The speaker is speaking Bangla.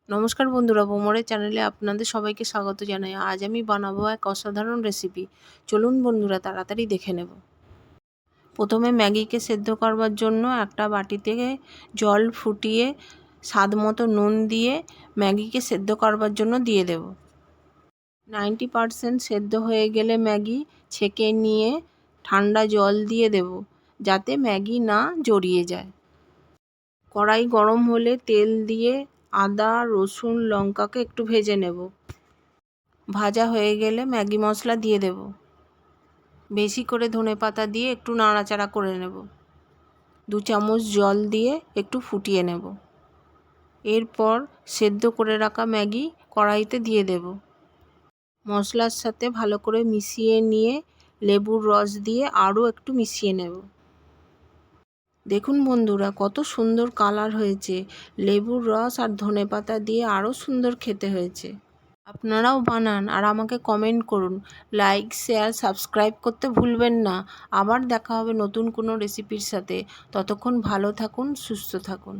নমস্কার বন্ধুরা, বোমরের চ্যানেলে আপনাদের সবাইকে স্বাগত জানাই। আজ আমি বানাবো এক অসাধারণ রেসিপি। চলুন বন্ধুরা, তাড়াতাড়ি দেখে নেব। প্রথমে ম্যাগিকে সেদ্ধ করবার জন্য একটা বাটিতে জল ফুটিয়ে স্বাদ মতো নুন দিয়ে ম্যাগিকে সেদ্ধ করবার জন্য দিয়ে দেব। 90% সেদ্ধ হয়ে গেলে ম্যাগি ছেঁকে নিয়ে ঠান্ডা জল দিয়ে দেব, যাতে ম্যাগি না জড়িয়ে যায়। কড়াই গরম হলে তেল দিয়ে আদা, রসুন, লঙ্কাকে একটু ভেজে নেব। ভাজা হয়ে গেলে ম্যাগি মশলা দিয়ে দেব। বেশি করে ধনেপাতা দিয়ে একটু নাড়াচাড়া করে নেব। 2 চামচ জল দিয়ে একটু ফুটিয়ে নেব। এরপর সেদ্ধ করে রাখা ম্যাগি কড়াইতে দিয়ে দেব। মশলার সাথে ভালো করে মিশিয়ে নিয়ে লেবুর রস দিয়ে আরও একটু মিশিয়ে নেব। দেখুন বন্ধুরা, কত সুন্দর কালার হয়েছে। লেবুর রস আর ধনেপাতা দিয়ে আরও সুন্দর খেতে হয়েছে। আপনারাও বানান আর আমাকে কমেন্ট করুন। লাইক, শেয়ার, সাবস্ক্রাইব করতে ভুলবেন না। আবার দেখা হবে নতুন কোনো রেসিপির সাথে। ততক্ষণ ভালো থাকুন, সুস্থ থাকুন।